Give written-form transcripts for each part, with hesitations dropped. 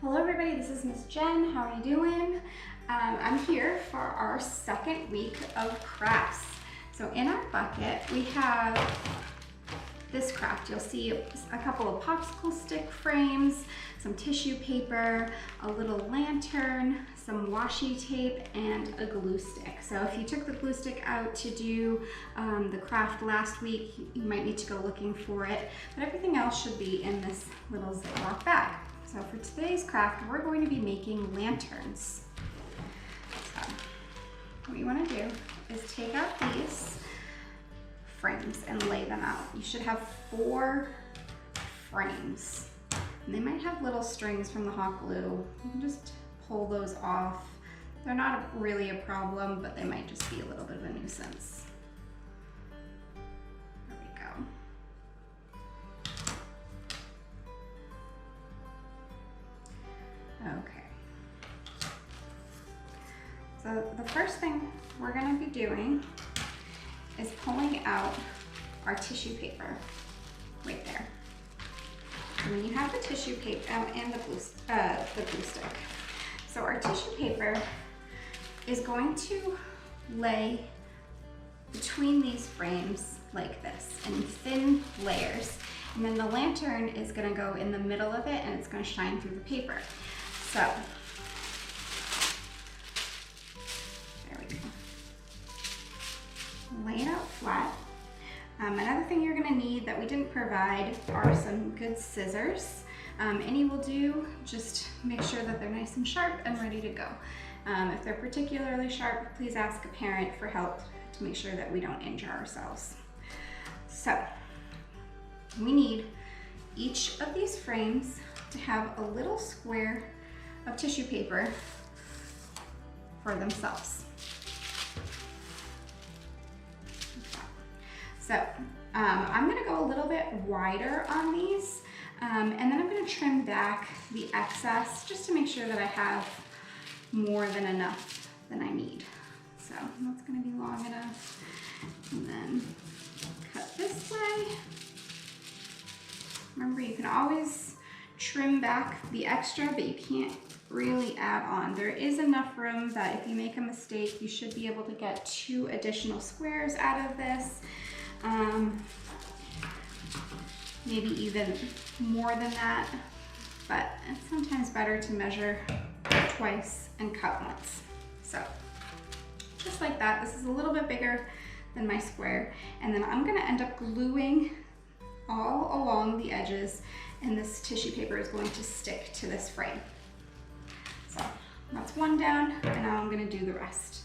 Hello everybody, this is Miss Jen. How are you doing? I'm here for our second week of crafts. So in our bucket, we have this craft. You'll see a couple of popsicle stick frames, some tissue paper, a little lantern, some washi tape, and a glue stick. So if you took the glue stick out to do the craft last week, you might need to go looking for it, but everything else should be in this little Ziploc bag. So for today's craft, we're going to be making lanterns. So what you want to do is take out these frames and lay them out. You should have 4 frames. And they might have little strings from the hot glue. You can just pull those off. They're not really a problem, but they might just be a little bit of a nuisance. There we go. Okay. So the first thing we're going to be doing is pulling out our tissue paper right there. And then you have the tissue paper and the glue stick. So our tissue paper is going to lay between these frames like this in thin layers. And then the lantern is going to go in the middle of it and it's going to shine through the paper. So there we go. Lay it out flat. Another thing you're gonna need that we didn't provide are some good scissors. Any will do, just make sure that they're nice and sharp and ready to go. If they're particularly sharp, please ask a parent for help to make sure that we don't injure ourselves. So, we need each of these frames to have a little square of tissue paper for themselves. So I'm gonna go a little bit wider on these, and then I'm gonna trim back the excess just to make sure that I have more than enough than I need. So that's gonna be long enough. And then cut this way. Remember, you can always trim back the extra, but you can't really add on. There is enough room that if you make a mistake, you should be able to get 2 additional squares out of this. Maybe even more than that, but it's sometimes better to measure twice and cut once. So just like that, this is a little bit bigger than my square, and then I'm gonna end up gluing all along the edges, and this tissue paper is going to stick to this frame. So that's one down, and now I'm gonna do the rest.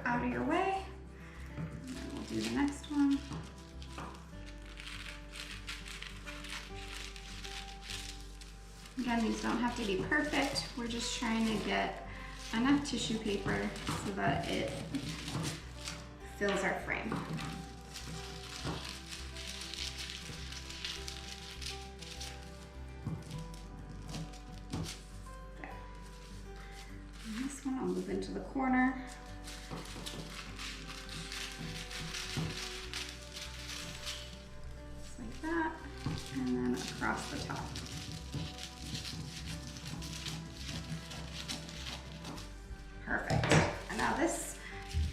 Out of your way, and then we'll do the next one. Again, these don't have to be perfect. We're just trying to get enough tissue paper so that it fills our frame. There. And this one I'll move into the corner. And then across the top. Perfect. And now this,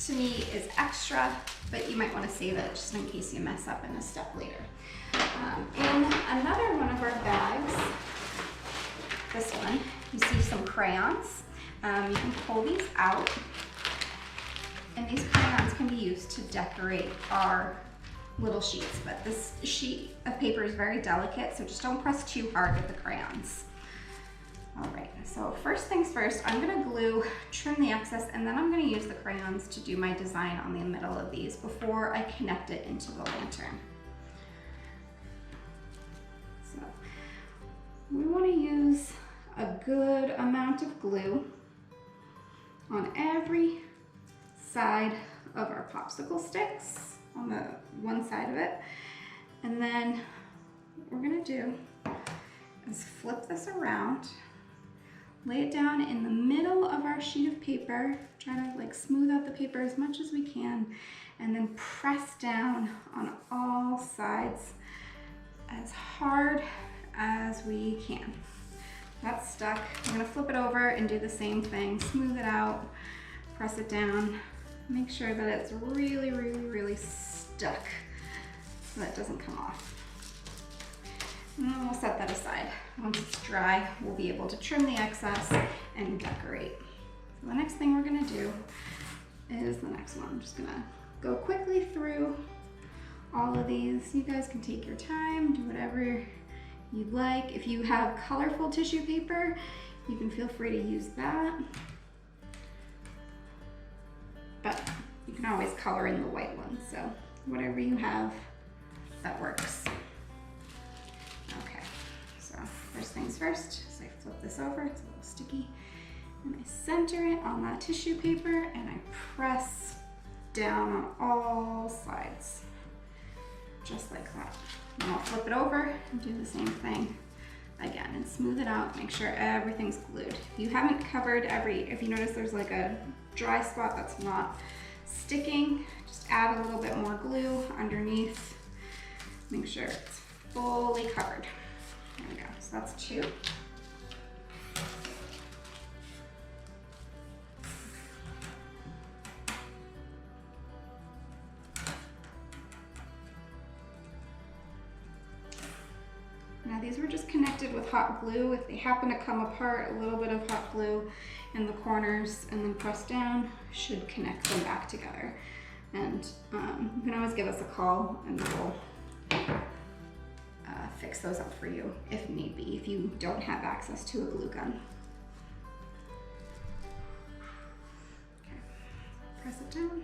to me, is extra, but you might want to save it just in case you mess up in a step later. In another one of our bags, this one, you see some crayons. You can pull these out, and these crayons can be used to decorate our little sheets, but this sheet of paper is very delicate, so just don't press too hard with the crayons. All right, so first things first, I'm gonna glue, trim the excess, and then I'm gonna use the crayons to do my design on the middle of these before I connect it into the lantern. So we wanna use a good amount of glue on every side of our popsicle sticks, on the one side of it, and then what we're gonna do is flip this around, lay it down in the middle of our sheet of paper, try to like smooth out the paper as much as we can, and then press down on all sides as hard as we can. That's stuck. I'm gonna flip it over and do the same thing. Smooth it out, press it down, make sure that it's really, really, really stuck so that it doesn't come off. And then we'll set that aside. Once it's dry, we'll be able to trim the excess and decorate. So the next thing we're gonna do is the next one. I'm just gonna go quickly through all of these. You guys can take your time, do whatever you'd like. If you have colorful tissue paper, you can feel free to use that. But you can always color in the white one, so whatever you have, that works. Okay, so first things first, so I flip this over, it's a little sticky, and I center it on that tissue paper and I press down on all sides, just like that. And I'll flip it over and do the same thing again and smooth it out, make sure everything's glued. If you haven't covered if you notice there's like a dry spot that's not sticking, just add a little bit more glue underneath. Make sure it's fully covered. There we go, so that's 2. Now these were just connected with hot glue. If they happen to come apart, a little bit of hot glue in the corners and then press down should connect them back together. And you can always give us a call and we'll fix those up for you if need be, if you don't have access to a glue gun. Okay, press it down.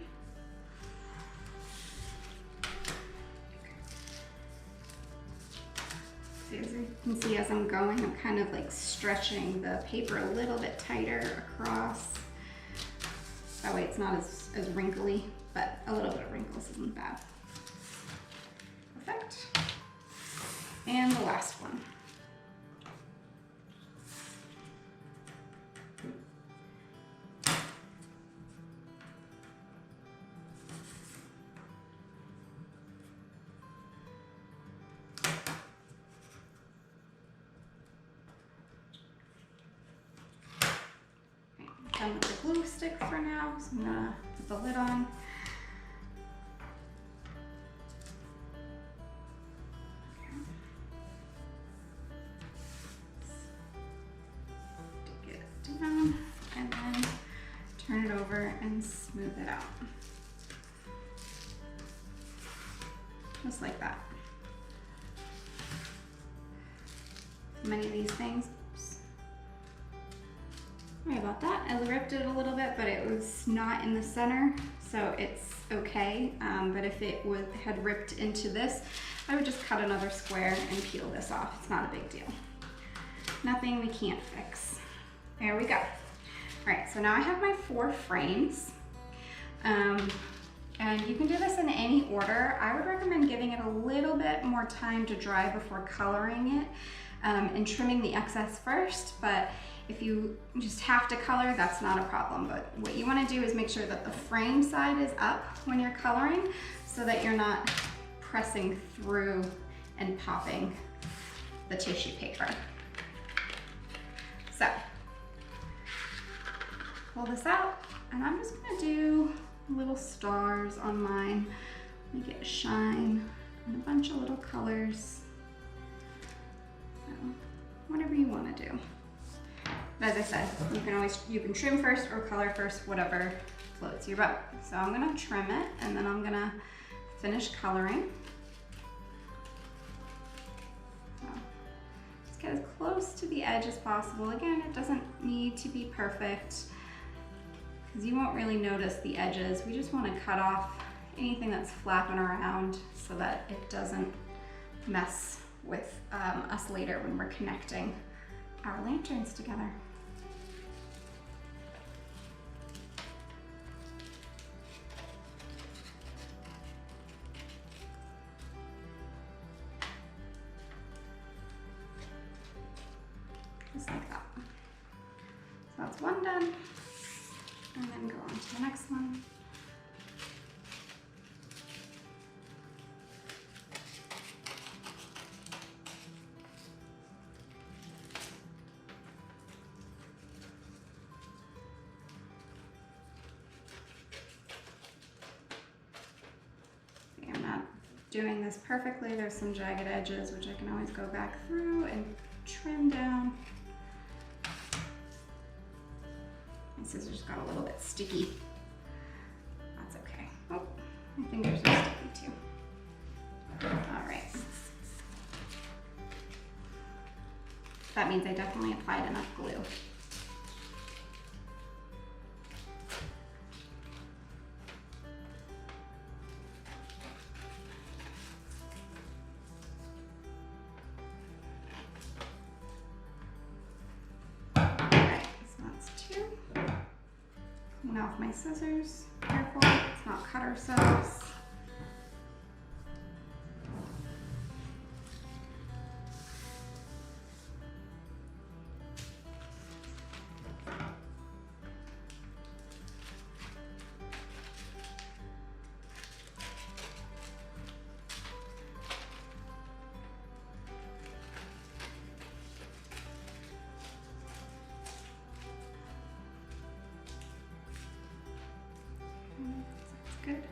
So as you can see, as I'm going, I'm kind of like stretching the paper a little bit tighter across. That way it's not as wrinkly, but a little bit of wrinkles isn't bad. Perfect. And the last one. Done with the glue stick for now, so I'm gonna put the lid on. Stick it down and then turn it over and smooth it out. Just like that. Many of these things, sorry about that. I ripped it a little bit, but it was not in the center, so it's okay. But if it had ripped into this, I would just cut another square and peel this off. It's not a big deal. Nothing we can't fix. There we go. All right, so now I have my 4 frames. And you can do this in any order. I would recommend giving it a little bit more time to dry before coloring it and trimming the excess first, but if you just have to color, that's not a problem. But what you wanna do is make sure that the frame side is up when you're coloring so that you're not pressing through and popping the tissue paper. So, pull this out, and I'm just gonna do little stars on mine. Make it shine and a bunch of little colors. So, whatever you wanna do. As I said, you can trim first or color first, whatever floats your boat. So I'm gonna trim it and then I'm gonna finish coloring. So just get as close to the edge as possible. Again, it doesn't need to be perfect because you won't really notice the edges. We just wanna cut off anything that's flapping around so that it doesn't mess with us later when we're connecting our lanterns together. just like that. So that's one done, and then go on to the next one. I'm not doing this perfectly. There's some jagged edges, which I can always go back through and trim down. My scissors got a little bit sticky. That's okay. Oh, my fingers are sticky too. All right. That means I definitely applied enough glue. Off my scissors. Careful, it's not cut ourselves. Good.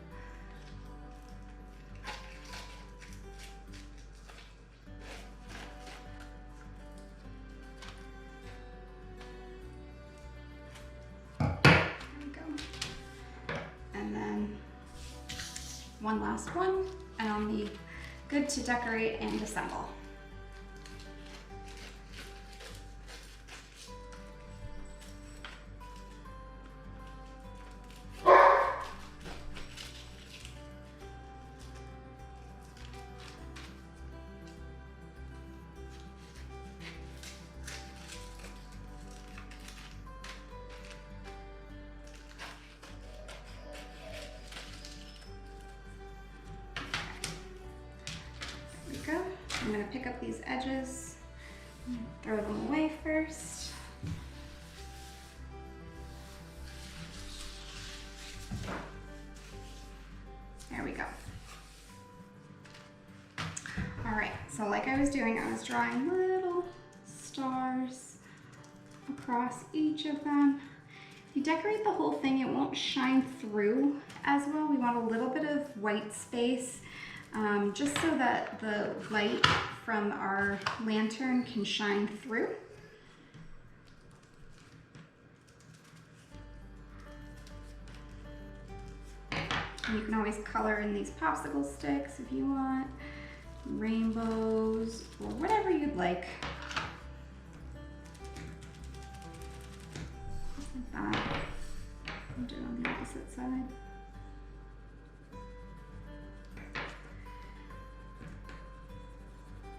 There we go. And then one last one, and I'll be good to decorate and assemble. Go. I'm going to pick up these edges, throw them away first. There we go. All right, so like I was doing, I was drawing little stars across each of them. If you decorate the whole thing, it won't shine through as well. We want a little bit of white space. Just so that the light from our lantern can shine through. And you can always color in these popsicle sticks if you want, rainbows, or whatever you'd like. Just like that. I'll do it on the opposite side.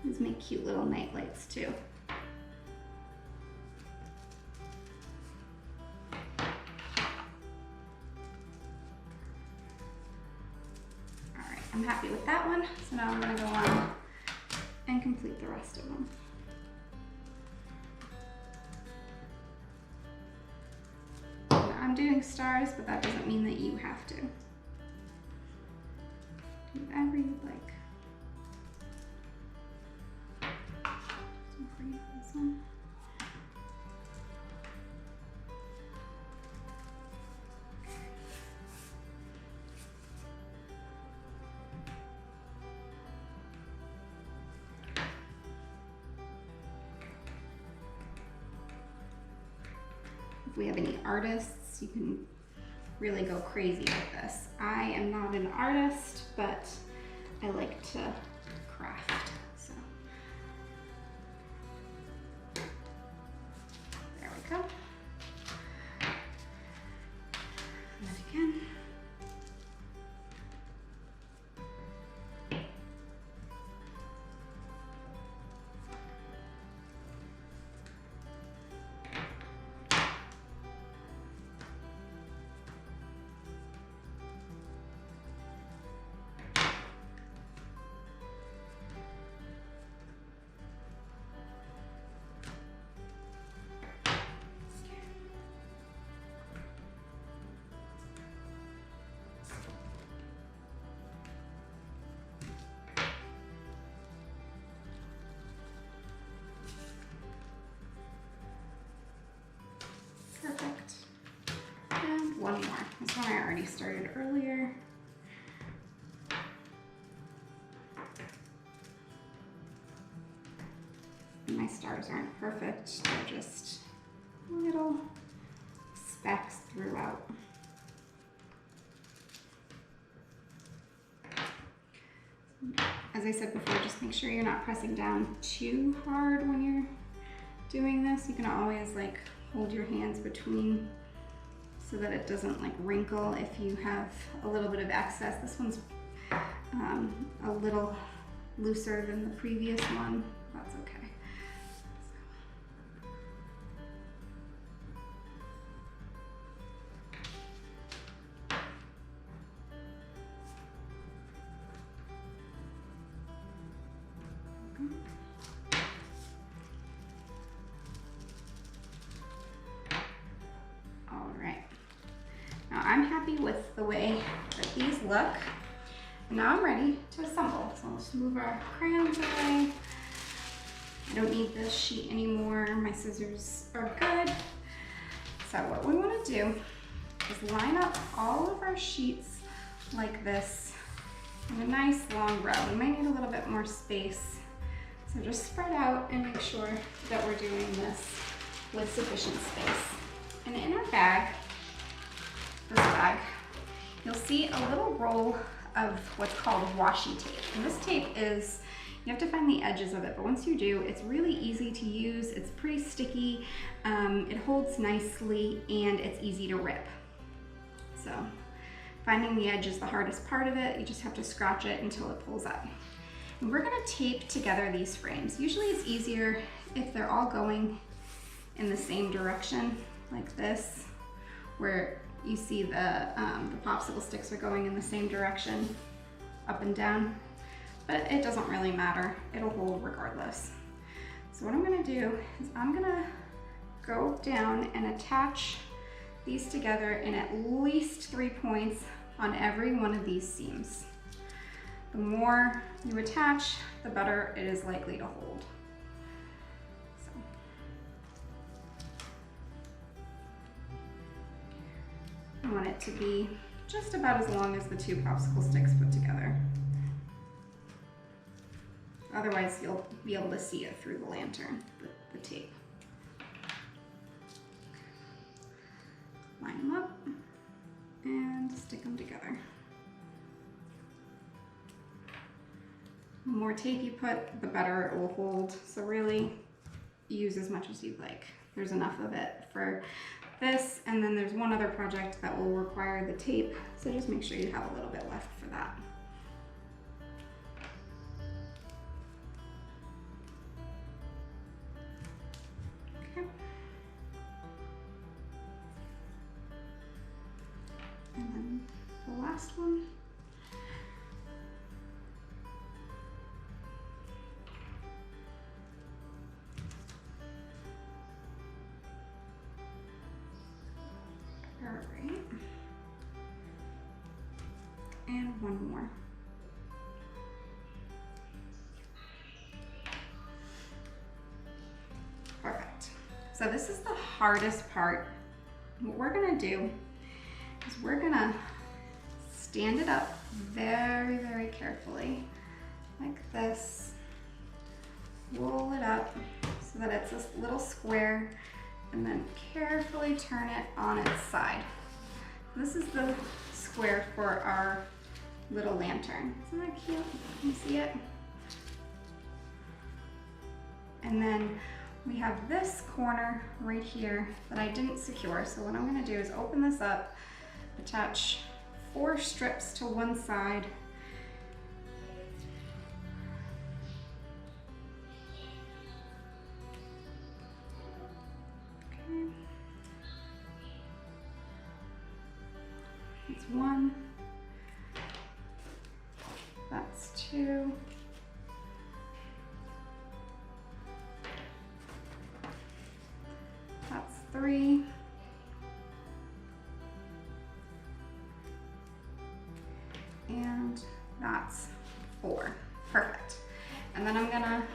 These make cute little night lights too. All right, I'm happy with that one. So now I'm going to go on and complete the rest of them. Now, I'm doing stars, but that doesn't mean that you have to. Do whatever you'd like. If we have any artists, you can really go crazy with this. I am not an artist, but I like to craft. Go. And again. already started earlier. My stars aren't perfect, they're just little specks throughout. As I said before, just make sure you're not pressing down too hard when you're doing this. You can always like hold your hands between so that it doesn't like wrinkle if you have a little bit of excess. This one's a little looser than the previous one. That's okay. All right. Now I'm happy with the way that these look. Now I'm ready to assemble. So let's move our crayons away. I don't need this sheet anymore. My scissors are good. So what we want to do is line up all of our sheets like this in a nice long row. We might need a little bit more space. So just spread out and make sure that we're doing this with sufficient space. And in our bag, this bag, you'll see a little roll of what's called washi tape. And this tape is, you have to find the edges of it, but once you do, it's really easy to use. It's pretty sticky, it holds nicely, and it's easy to rip. So finding the edge is the hardest part of it. You just have to scratch it until it pulls up. And we're gonna tape together these frames. Usually it's easier if they're all going in the same direction, like this, where you see the popsicle sticks are going in the same direction, up and down, but it doesn't really matter. It'll hold regardless. So what I'm gonna do is I'm gonna go down and attach these together in at least 3 points on every one of these seams. The more you attach, the better it is likely to hold. So. I want it to be just about as long as the 2 popsicle sticks put together. Otherwise, you'll be able to see it through the lantern, the tape. Line them up and stick them together. The more tape you put, the better it will hold. So really use as much as you'd like. There's enough of it for this, and then there's one other project that will require the tape, so just make sure you have a little bit left for that. Okay. And then the last one. All right. And one more. Perfect. So this is the hardest part. What we're gonna do is we're gonna stand it up very, very carefully, like this. Roll it up so that it's this little square, and then carefully turn it on its side. This is the square for our little lantern. Isn't that cute? Can you see it? And then we have this corner right here that I didn't secure. So what I'm gonna do is open this up, attach 4 strips to one side, that's 1, that's 2, that's 3, and that's 4. Perfect. And then I'm gonna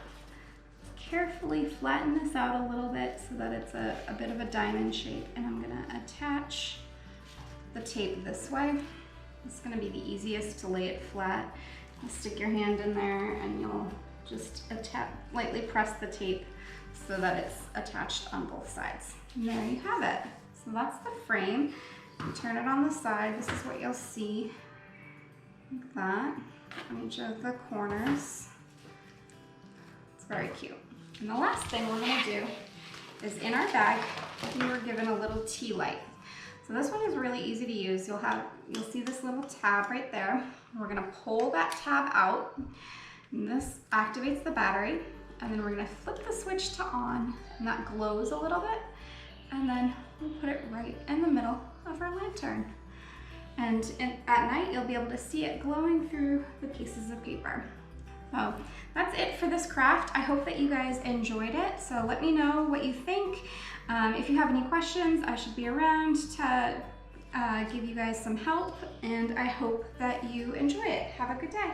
carefully flatten this out a little bit so that it's a bit of a diamond shape, and I'm gonna attach the tape this way. It's gonna be the easiest to lay it flat. You stick your hand in there and you'll just lightly press the tape so that it's attached on both sides. And there you have it. So that's the frame. You turn it on the side, this is what you'll see, like that, on each of the corners. It's very cute. And the last thing we're gonna do is in our bag, we were given a little tea light. So this one is really easy to use. You'll see this little tab right there. We're gonna pull that tab out, and this activates the battery, and then we're gonna flip the switch to on, and that glows a little bit, and then we'll put it right in the middle of our lantern. And at night, you'll be able to see it glowing through the pieces of paper. So that's it for this craft. I hope that you guys enjoyed it. So let me know what you think. If you have any questions, I should be around to give you guys some help, and I hope that you enjoy it. Have a good day.